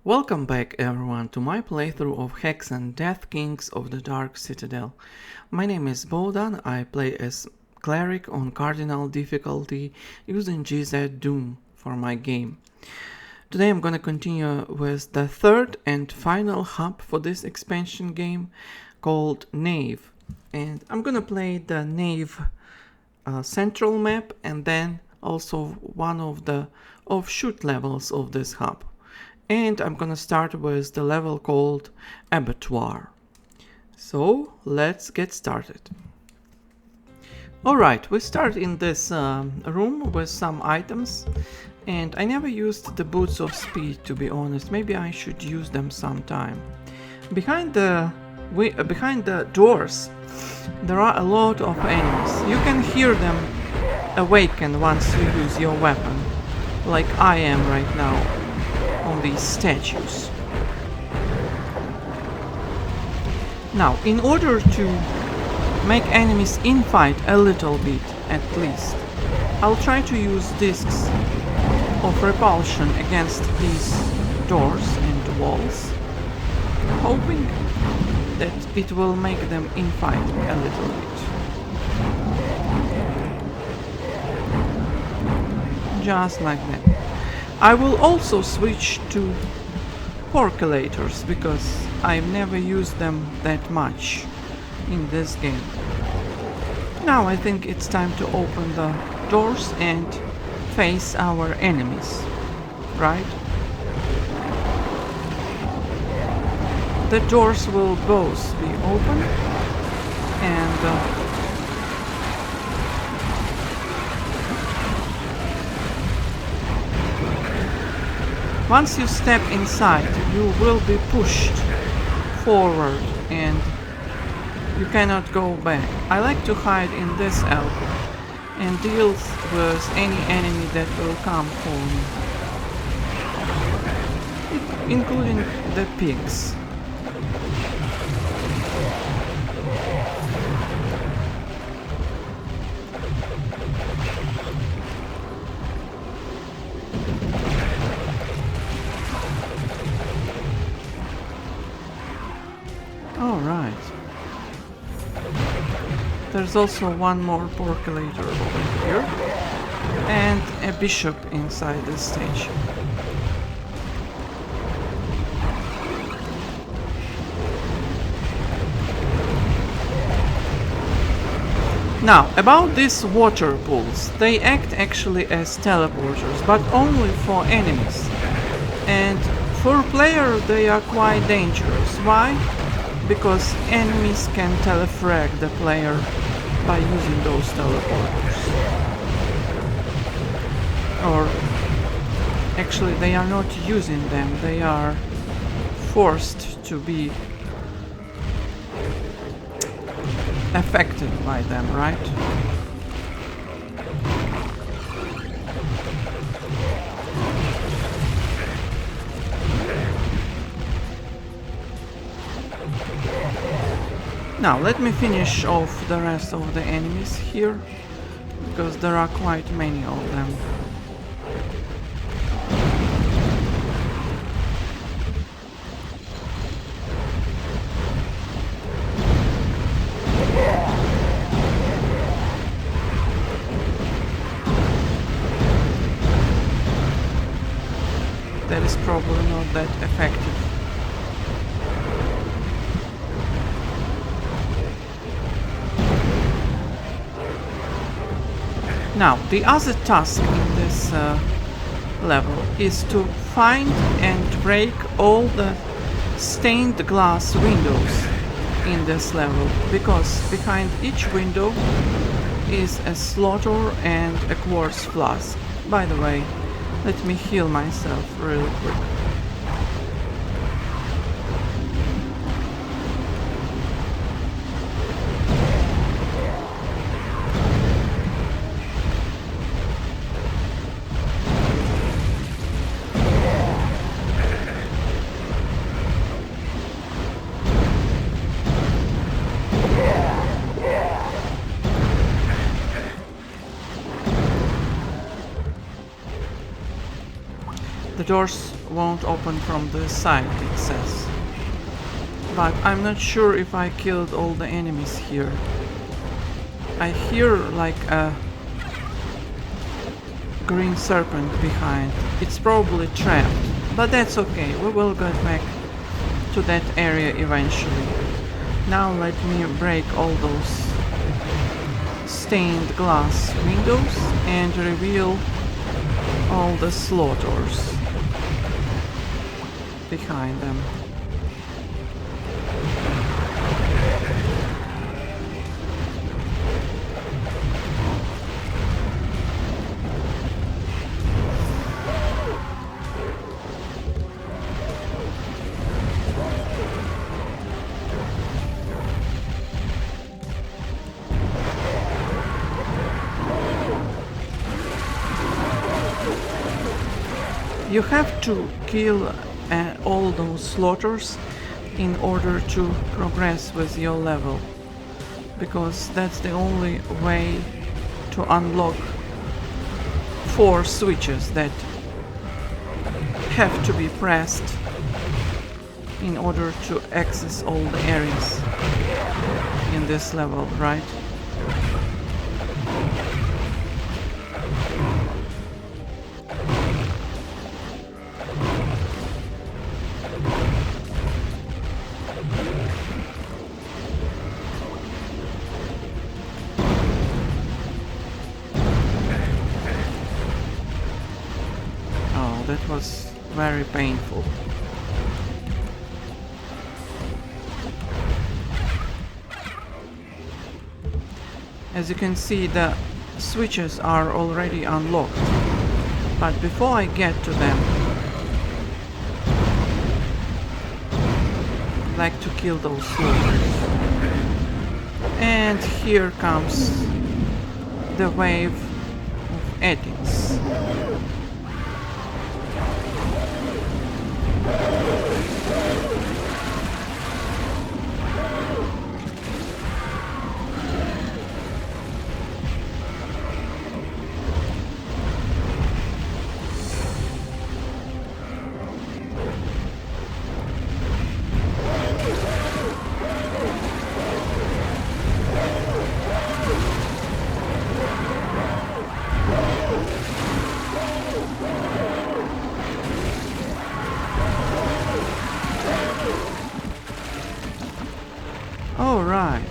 Welcome back everyone to my playthrough of Hexen Deathkings of the Dark Citadel. My name is Bodan, I play as Cleric on Cardinal difficulty using GZDoom for my game. Today I'm gonna continue with the third and final hub for this expansion game called Nave. And I'm gonna play the Nave central map and then also one of the offshoot levels of this hub. And I'm gonna start with the level called Abattoir. So let's get started. Alright, we start in this room with some items, and I never used the boots of speed, to be honest. Maybe I should use them sometime. Behind the doors there are a lot of enemies. You can hear them awaken once you use your weapon, like I am right now on these statues. Now, in order to make enemies infight a little bit at least, I'll try to use discs of repulsion against these doors and walls, hoping that it will make them infight a little bit. Just like that. I will also switch to percolators because I've never used them that much in this game. Now I think it's time to open the doors and face our enemies, right? The doors will both be open and once you step inside, you will be pushed forward and you cannot go back. I like to hide in this alcove and deal with any enemy that will come for me, including the pigs. Alright. There's also one more percolator over here and a bishop inside the station. Now, about these water pools, they act actually as teleporters, but only for enemies. And for player they are quite dangerous. Why? Because enemies can telefrag the player by using those teleporters. Or actually they are not using them, they are forced to be affected by them, right? Now let me finish off the rest of the enemies here, because there are quite many of them. That is probably not that effective. Now, the other task in this level is to find and break all the stained glass windows in this level, because behind each window is a slaughter and a quartz flask. By the way, let me heal myself really quick. The doors won't open from the side, it says. But I'm not sure if I killed all the enemies here. I hear like a green serpent behind. It's probably trapped, but that's okay. We will get back to that area eventually. Now let me break all those stained glass windows and reveal all the slaughters behind them. You have to kill all those slaughters in order to progress with your level, because that's the only way to unlock 4 switches that have to be pressed in order to access all the areas in this level, right? That was very painful. As you can see, the switches are already unlocked, but before I get to them, I'd like to kill those soldiers. And here comes the wave of Heretics. All right.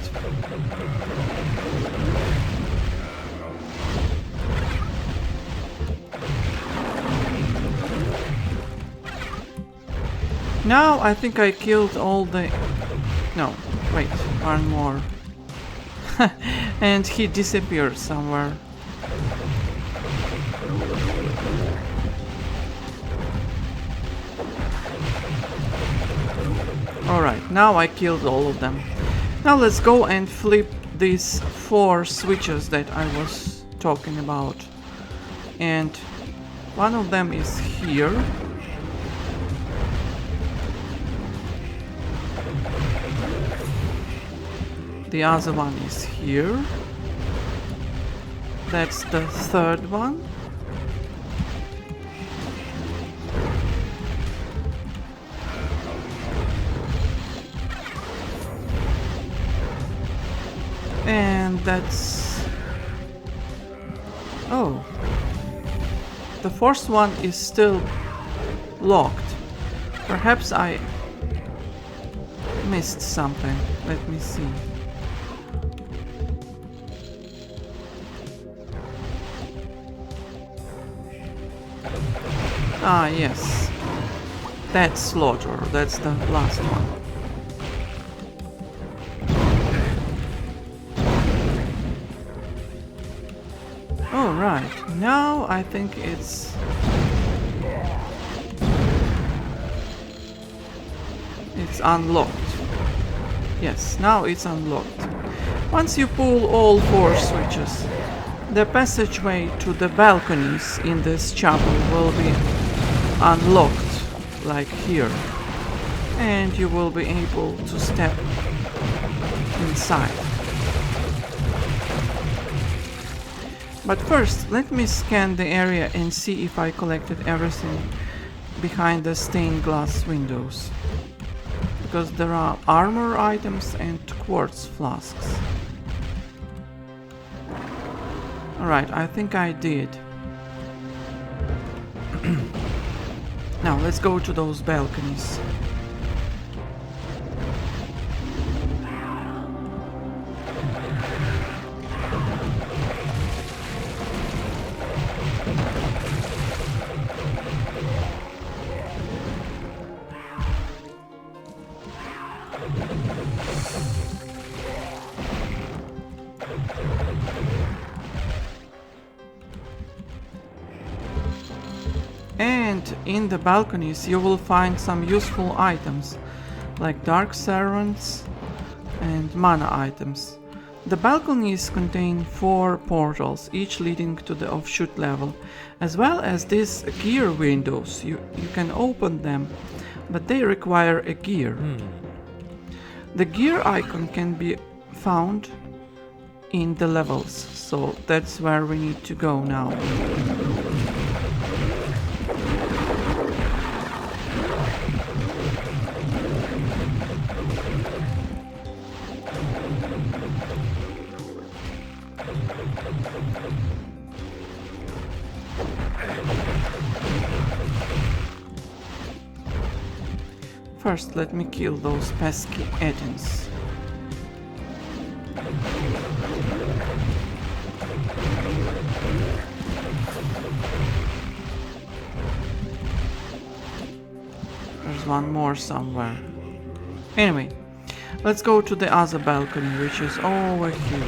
Now I think I killed all the... No, wait, one more. And he disappeared somewhere. Alright, now I killed all of them. Now let's go and flip these 4 switches that I was talking about. And one of them is here. The other one is here. That's the 3rd one. And that's... Oh. The 4th one is still locked. Perhaps I missed something. Let me see. Ah, yes. That's slaughter. That's the last one. Alright, now I think it's unlocked. Yes, now it's unlocked. Once you pull all 4 switches, the passageway to the balconies in this chapel will be unlocked, like here, and you will be able to step inside. But first, let me scan the area and see if I collected everything behind the stained glass windows. Because there are armor items and quartz flasks. Alright, I think I did. Now let's go to those balconies. And in the balconies you will find some useful items like dark servants and mana items. The balconies contain 4 portals, each leading to the offshoot level, as well as these gear windows. You can open them, but they require a gear. The gear icon can be found in the levels, so that's where we need to go now. First, let me kill those pesky Edens. There's one more somewhere. Anyway, let's go to the other balcony, which is over here.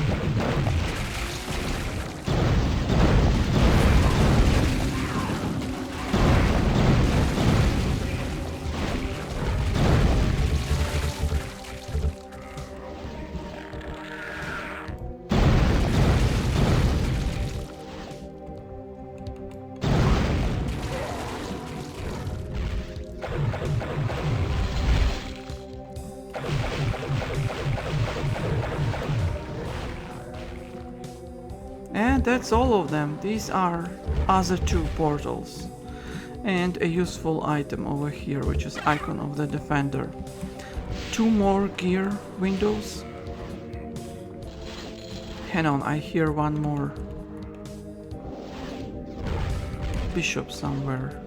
And that's all of them. These are other 2 portals. And a useful item over here, which is icon of the defender. 2 more gear windows. Hang on, I hear one more bishop somewhere.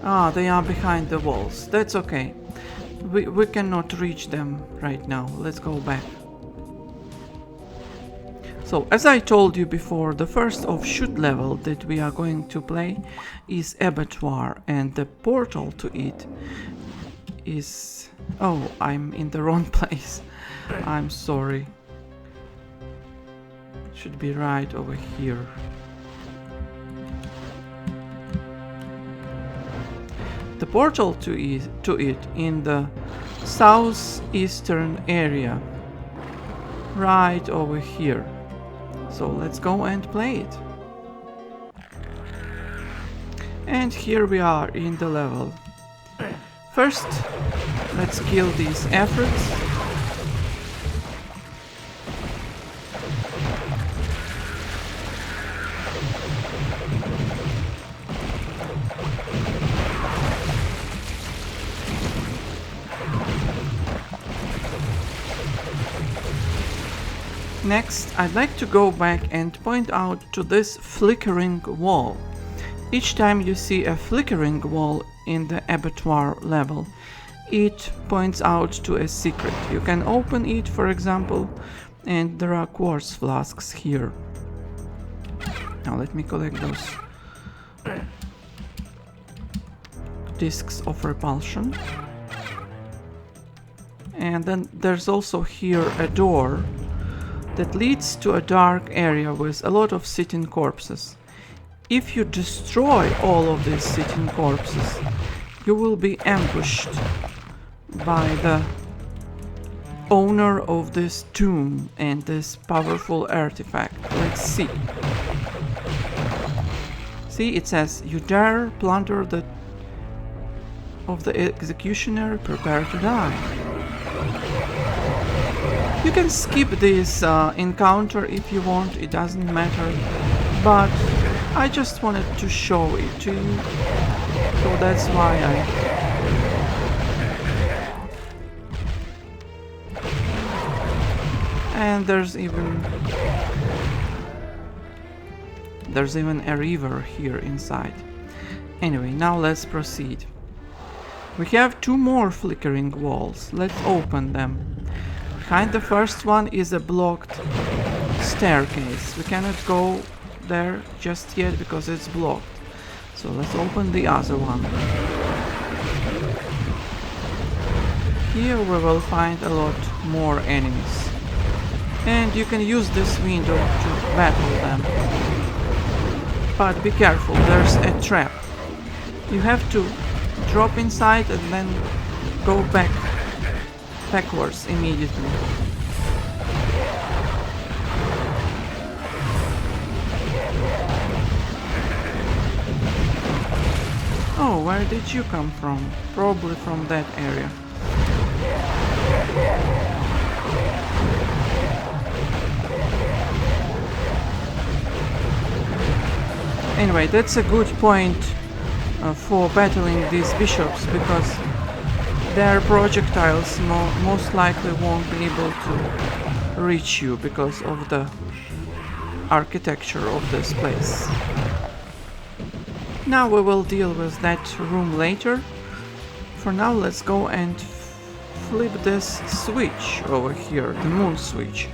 Ah, they are behind the walls. That's okay. We cannot reach them right now. Let's go back. So, as I told you before, the first offshoot level that we are going to play is Abattoir, and the portal to it is... Oh, I'm in the wrong place. I'm sorry. Should be right over here. The portal to it in the southeastern area, right over here. So let's go and play it. And here we are in the level. First, let's kill these efforts. Next, I'd like to go back and point out to this flickering wall. Each time you see a flickering wall in the Abattoir level, it points out to a secret. You can open it, for example, and there are quartz flasks here. Now let me collect those discs of repulsion. And then there's also here a door that leads to a dark area with a lot of sitting corpses. If you destroy all of these sitting corpses, you will be ambushed by the owner of this tomb and this powerful artifact. Let's see. See, it says, you dare plunder the executioner, prepare to die. You can skip this encounter if you want, it doesn't matter. but I just wanted to show it to you, so that's why and there's even a river here inside. Anyway, now let's proceed. We have 2 more flickering walls. Let's open them. Behind the first one is a blocked staircase. We cannot go there just yet because it's blocked. So let's open the other one. Here we will find a lot more enemies. And you can use this window to battle them. But be careful, there's a trap. You have to drop inside and then go backwards immediately. Oh, where did you come from? Probably from that area. Anyway, that's a good point for battling these bishops, because their projectiles most likely won't be able to reach you because of the architecture of this place. Now we will deal with that room later. For now, let's go and flip this switch over here, the moon switch.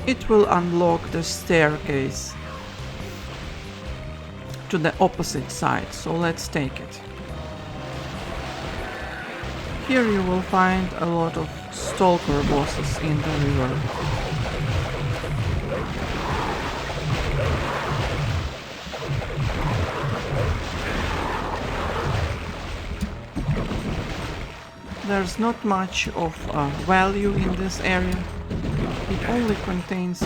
It will unlock the staircase to the opposite side, so let's take it. Here you will find a lot of stalker bosses in the river. There's not much of value in this area. It only contains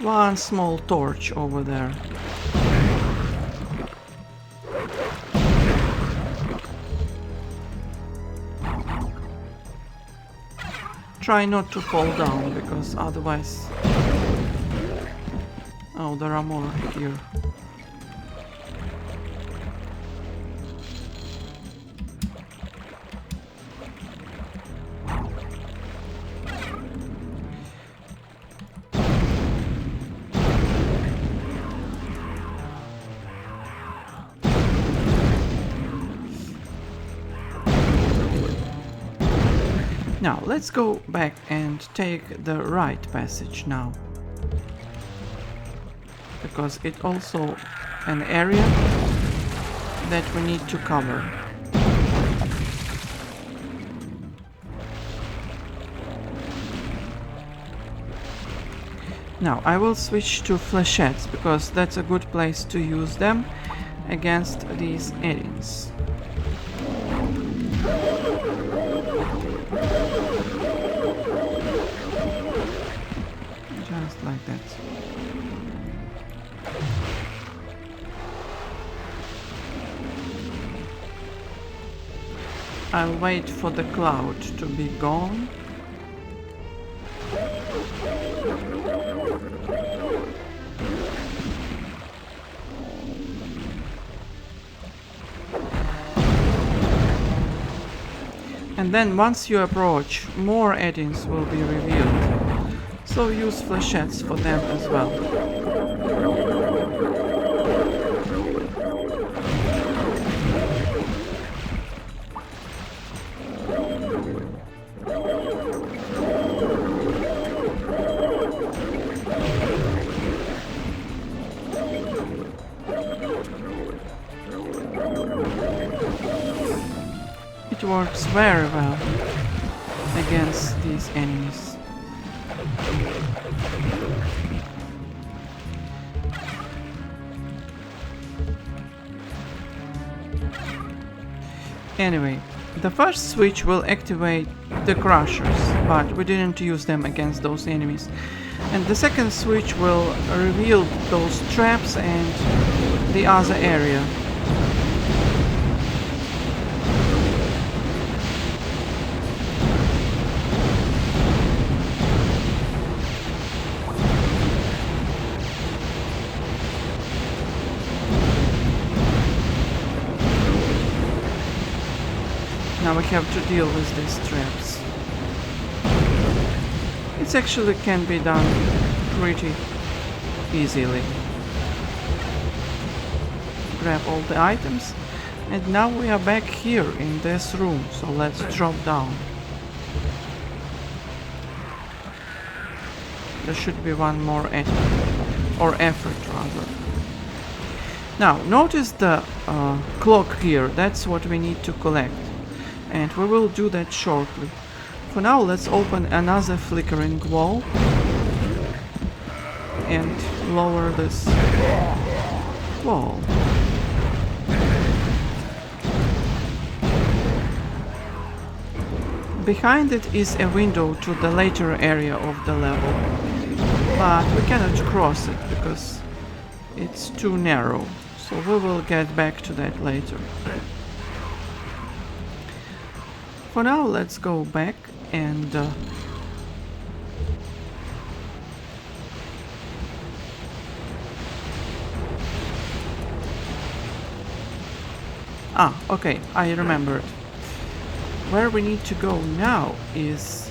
one small torch over there. Try not to fall down, because otherwise... Oh, there are more here. Now, let's go back and take the right passage now, because it's also an area that we need to cover. Now, I will switch to flechettes, because that's a good place to use them against these aliens. Just like that. I'll wait for the cloud to be gone. And then once you approach, more add-ins will be revealed. So use flechettes for them as well. It works very well against these enemies. Anyway, the first switch will activate the crushers, but we didn't use them against those enemies. And the second switch will reveal those traps and the other area. Now we have to deal with these traps. It actually can be done pretty easily. Grab all the items, and now we are back here in this room, so let's drop down. There should be one more effort rather. Now notice the clock here, that's what we need to collect, and we will do that shortly. For now let's open another flickering wall and lower this wall. Behind it is a window to the later area of the level, but we cannot cross it because it's too narrow, so we will get back to that later. For now let's go back and okay, I remember it. Where we need to go now is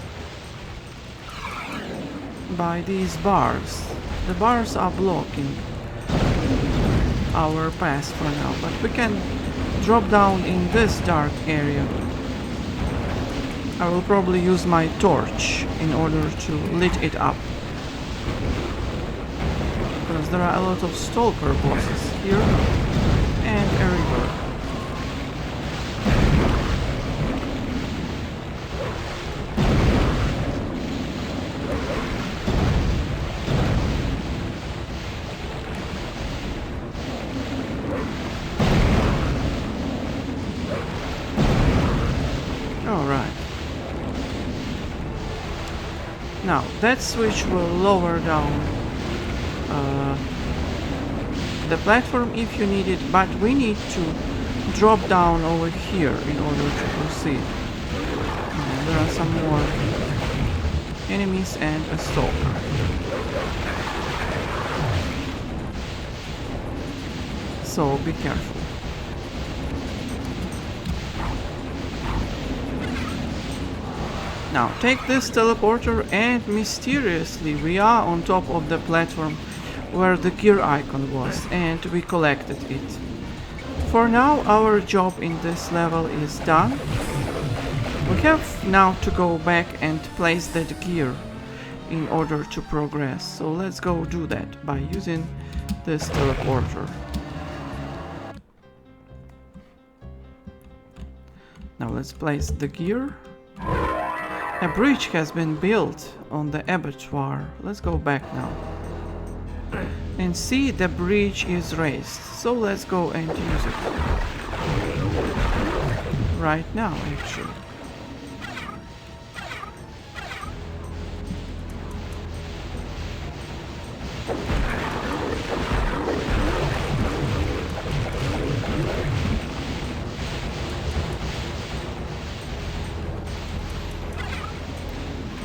by these bars. The bars are blocking our path for now, but we can drop down in this dark area. I will probably use my torch in order to lit it up, because there are a lot of stalker bosses here and a river. Now, that switch will lower down the platform if you need it, but we need to drop down over here in order to proceed. There are some more enemies and a stalker. So be careful. Now take this teleporter and mysteriously we are on top of the platform where the gear icon was, and we collected it. For now our job in this level is done. We have now to go back and place that gear in order to progress, so let's go do that by using this teleporter. Now let's place the gear. A bridge has been built on the Abattoir. Let's go back now. And see, the bridge is raised. So let's go and use it. Right now, actually.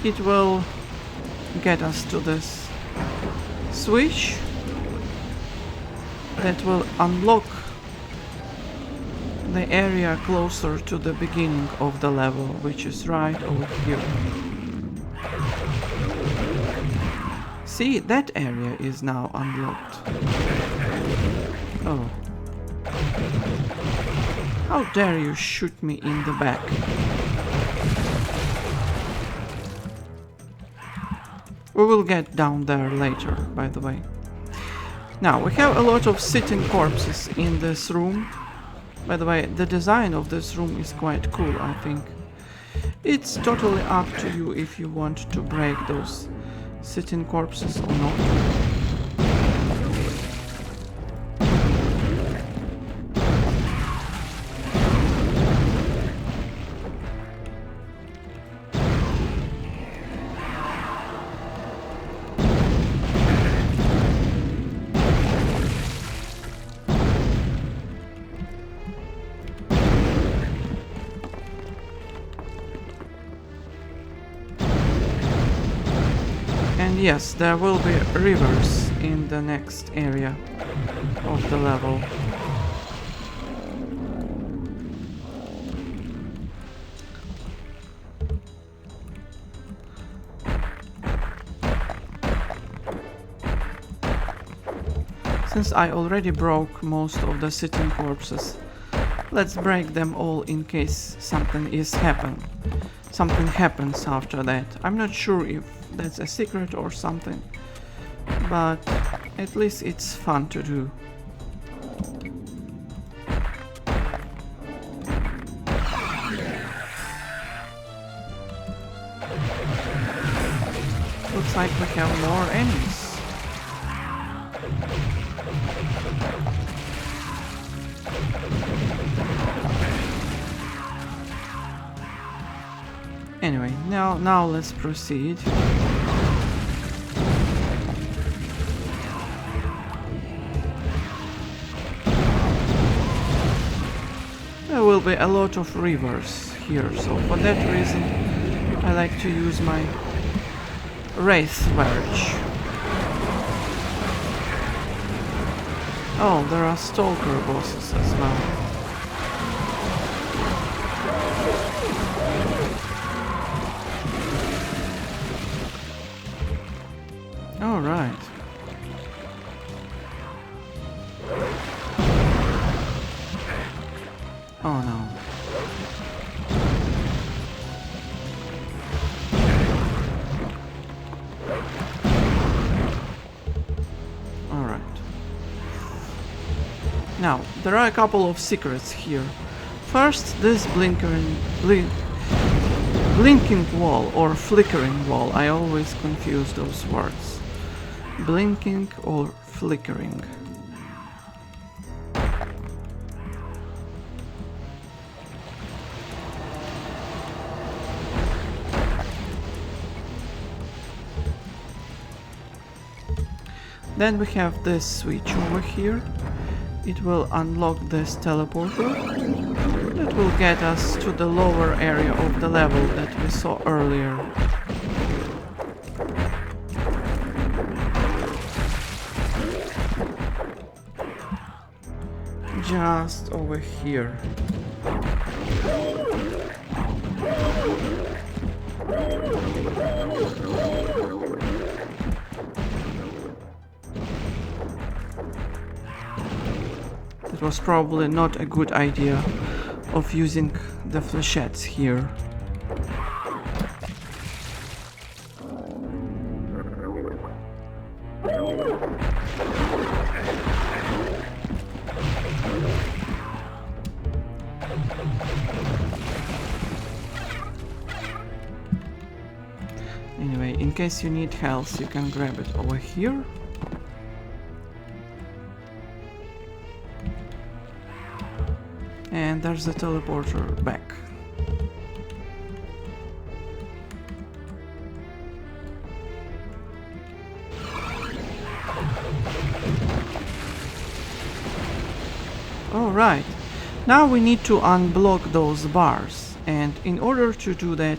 It will get us to this switch that will unlock the area closer to the beginning of the level, which is right over here. See, that area is now unlocked. Oh. How dare you shoot me in the back? We will get down there later, by the way. Now, we have a lot of sitting corpses in this room. By the way, the design of this room is quite cool, I think. It's totally up to you if you want to break those sitting corpses or not. And yes, there will be rivers in the next area of the level. Since I already broke most of the sitting corpses, let's break them all in case something happens after that. I'm not sure if that's a secret or something, but at least it's fun to do. Looks like we have more enemies. Anyway, now let's proceed. There will be a lot of rivers here, so for that reason I like to use my Wraith Verge. Oh, there are Stalker bosses as well. Alright. Oh no. Alright. Now, there are a couple of secrets here. First, this blinking wall or flickering wall. I always confuse those words. Blinking or flickering. Then we have this switch over here. It will unlock this teleporter. That will get us to the lower area of the level that we saw earlier. Just over here. It was probably not a good idea of using the flechettes here. Anyway, in case you need health, you can grab it over here. And there's the teleporter back. Alright, now we need to unblock those bars, and in order to do that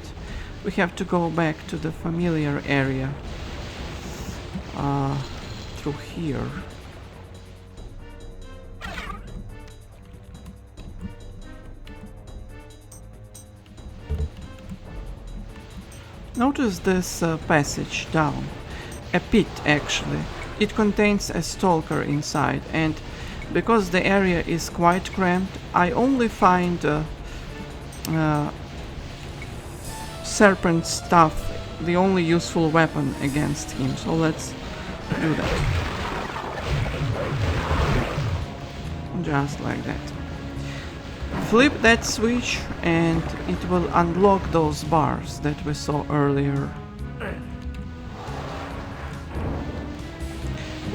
we have to go back to the familiar area through here. Notice this passage down, a pit actually. It contains a stalker inside, and because the area is quite cramped, I only find serpent stuff the only useful weapon against him, so let's do that. Just like that. Flip that switch and it will unlock those bars that we saw earlier.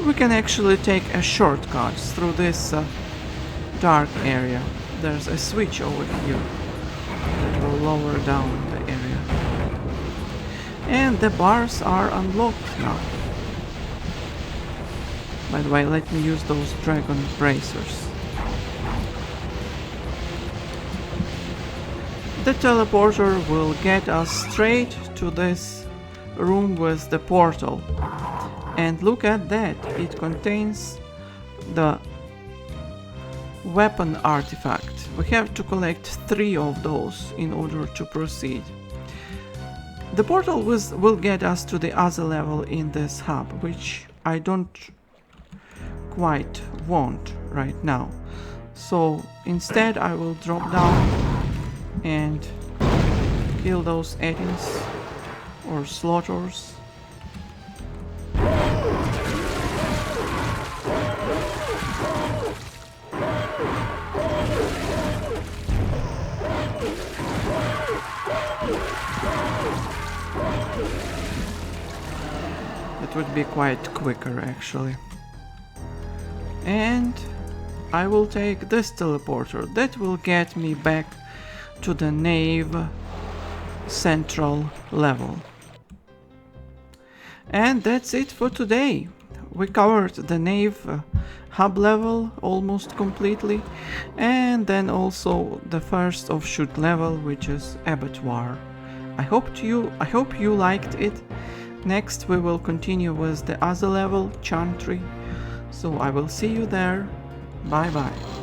We can actually take a shortcut through this dark area. There's a switch over here that will lower down the area. And the bars are unlocked now. By the way, let me use those dragon bracers. The teleporter will get us straight to this room with the portal. And look at that, it contains the weapon artifact. We have to collect 3 of those in order to proceed. The portal will get us to the other level in this hub, which I don't quite want right now. So instead I will drop down and kill those Edins or slaughters. It would be quite quicker actually. And I will take this teleporter. That will get me back to the Nave central level. And that's it for today. We covered the Nave hub level almost completely, and then also the first offshoot level, which is Abattoir. I hope you liked it. Next we will continue with the other level, Chantry. So I will see you there. Bye bye.